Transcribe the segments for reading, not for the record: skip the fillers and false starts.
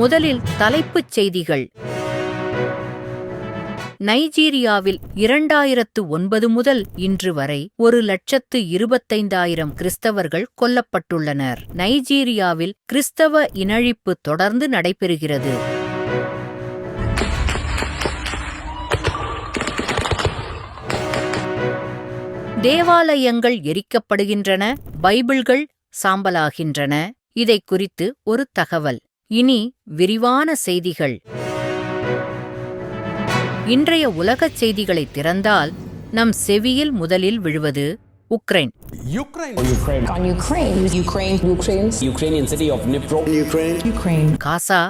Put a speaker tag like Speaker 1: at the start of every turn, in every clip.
Speaker 1: முதலில் தலைப்புச் செய்திகள். நைஜீரியாவில் 2009 முதல் இன்று வரை 1,25,000 கிறிஸ்தவர்கள் கொல்லப்பட்டுள்ளனர். நைஜீரியாவில் கிறிஸ்தவ இனழிப்பு தொடர்ந்து நடைபெறுகிறது. தேவாலயங்கள் எரிக்கப்படுகின்றன, பைபிள்கள் சாம்பலாகின்றன. இதை குறித்து ஒரு தகவல். இனி விரிவான செய்திகள். இன்றைய உலகச் செய்திகளை திறந்தால் நம் செவியில் முதலில் விழுவது Ukraine.
Speaker 2: Ukrainian city of Dnipro.
Speaker 1: காசா,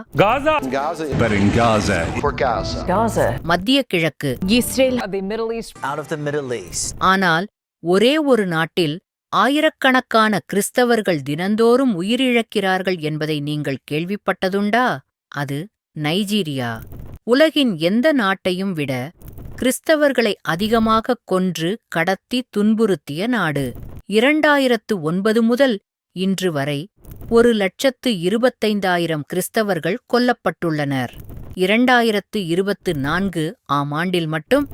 Speaker 1: மத்திய கிழக்கு,
Speaker 3: Israel, the Middle East.
Speaker 4: Out of the Middle East.
Speaker 1: ஆனால் ஒரே ஒரு நாட்டில் ஆயிரக்கணக்கான கிறிஸ்தவர்கள் தினந்தோறும் உயிரிழக்கிறார்கள் என்பதை நீங்கள் கேள்விப்பட்டதுண்டா? அது நைஜீரியா. உலகின் எந்த நாட்டையும் விட கிறிஸ்தவர்களை அதிகமாக கொன்று கடத்தி துன்புறுத்திய நாடு. 2009 முதல் இன்று வரை 1,25,000 கிறிஸ்தவர்கள் கொல்லப்பட்டுள்ளனர். 2024 ஆம் ஆண்டில் மட்டும்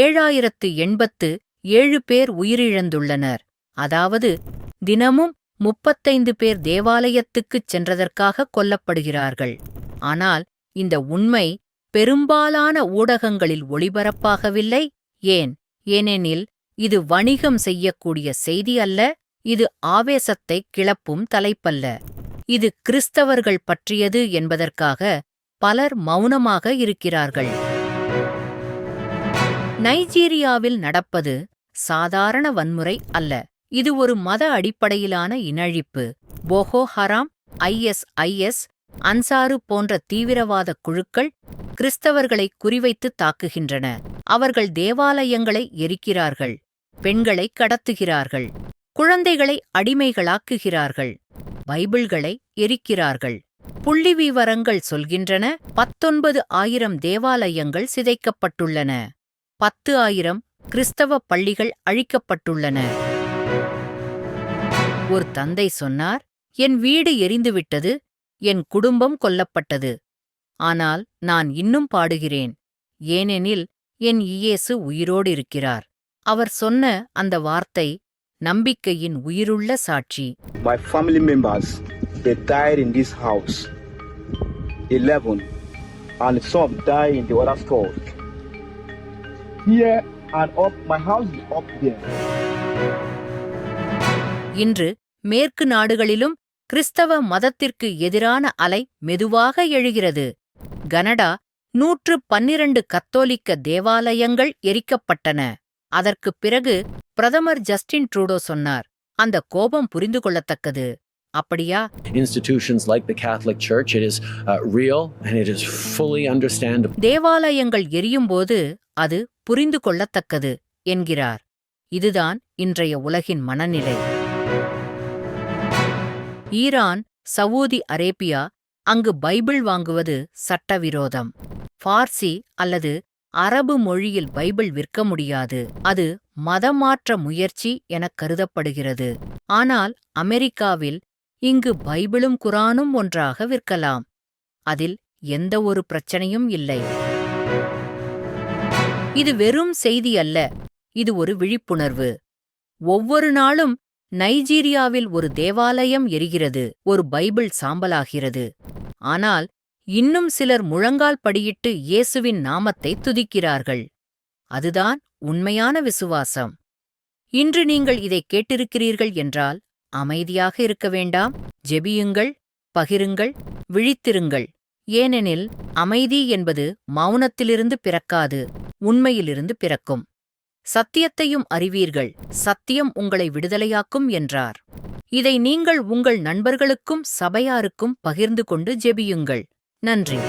Speaker 1: 7,087 பேர் உயிரிழந்துள்ளனர். அதாவது தினமும் 35 பேர் தேவாலயத்துக்குச் சென்றதற்காக கொல்லப்படுகிறார்கள். ஆனால் இந்த உண்மை பெரும்பாலான ஊடகங்களில் ஒளிபரப்பாகவில்லை. ஏனெனில் இது வணிகம் செய்யக்கூடிய செய்தி அல்ல. இது ஆவேசத்தை கிளப்பும் தலைப்பல்ல. இது கிறிஸ்தவர்கள் பற்றியது என்பதற்காக பலர் மௌனமாக இருக்கிறார்கள். நைஜீரியாவில் நடப்பது சாதாரண வன்முறை அல்ல. இது ஒரு மத அடிப்படையிலான இனழிப்பு. போகோ ஹராம், ISIS, அன்சாரு போன்ற தீவிரவாத குழுக்கள் கிறிஸ்தவர்களை குறிவைத்து தாக்குகின்றன. அவர்கள் தேவாலயங்களை எரிக்கிறார்கள், பெண்களை கடத்துகிறார்கள், குழந்தைகளை அடிமைகளாக்குகிறார்கள், பைபிள்களை எரிக்கிறார்கள். புள்ளிவிவரங்கள் சொல்கின்றன 19,000 தேவாலயங்கள் சிதைக்கப்பட்டுள்ளன. 10,000 கிறிஸ்தவ பள்ளிகள் அழிக்கப்பட்டுள்ளன. ஒரு தந்தை சொன்னார், என் வீடு எரிந்துவிட்டது, என் குடும்பம் கொல்லப்பட்டது. ஆனால் நான் இன்னும் பாடுகிறேன், ஏனெனில் என் இயேசு உயிரோடு இருக்கிறார். அவர் சொன்ன அந்த வார்த்தை நம்பிக்கையின் உயிருள்ள சாட்சி.
Speaker 5: My family members, they died in this house. 11, and some died in the other stores. Here and up, my house is up there.
Speaker 1: இன்று மேற்கு நாடுகளிலும் கிறிஸ்தவ மதத்திற்கு எதிரான அலை மெதுவாக எழுகிறது. கனடா 112 கத்தோலிக்க தேவாலயங்கள் எரிக்கப்பட்டன. அதற்குப் பிறகு பிரதமர் ஜஸ்டின் ட்ரூடோ சொன்னார், அந்த கோபம் புரிந்து கொள்ளத்தக்கது. அப்படியா?
Speaker 2: Institutions like the Catholic Church, it is real and it is fully understandable.
Speaker 1: தேவாலயங்கள் எரியும்போது அது புரிந்து கொள்ளத்தக்கது என்கிறார். இதுதான் இன்றைய உலகின் மனநிலை. ஈரான், சவூதி அரேபியா, அங்கு பைபிள் வாங்குவது சட்டவிரோதம். பார்சி அல்லது அரபு மொழியில் பைபிள் விற்க முடியாது. அது மதமாற்ற முயற்சி எனக் கருதப்படுகிறது. ஆனால் அமெரிக்காவில் இங்கு பைபிளும் குரானும் ஒன்றாக விற்கலாம். அதில் எந்த ஒரு பிரச்சனையும் இல்லை. இது வெறும் செய்தி அல்ல, இது ஒரு விழிப்புணர்வு. ஒவ்வொரு நாளும் நைஜீரியாவில் ஒரு தேவாலயம் எரிகிறது, ஒரு பைபிள் சாம்பலாகிறது. ஆனால் இன்னும் சிலர் முழங்கால் படியிட்டு இயேசுவின் நாமத்தை துதிக்கிறார்கள். அதுதான் உண்மையான விசுவாசம். இன்று நீங்கள் இதை கேட்டிருக்கிறீர்கள் என்றால் அமைதியாக இருக்க வேண்டாம். ஜெபியுங்கள், பகிருங்கள், விழித்திருங்கள். ஏனெனில் அமைதி என்பது மௌனத்திலிருந்து பிறக்காது, உண்மையிலிருந்து பிறக்கும். சத்தியத்தையும் அறிவீர்கள், சத்தியம் உங்களை விடுதலையாக்கும் என்றார். இதை நீங்கள் உங்கள் நண்பர்களுக்கும் சபையாருக்கும் பகிர்ந்து கொண்டு ஜெபியுங்கள். நன்றி.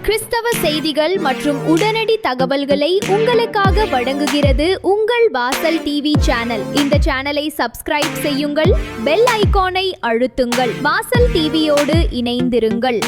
Speaker 6: கிறிஸ்தவ செய்திகள் மற்றும் உடனடி தகவல்களை உங்களுக்காக வழங்குகிறது உங்கள் வாசல் டிவி சேனல். இந்த சேனலை சப்ஸ்கிரைப் செய்யுங்கள், பெல் ஐகானை அழுத்துங்கள். வாசல் டிவியோடு இணைந்திருங்கள்.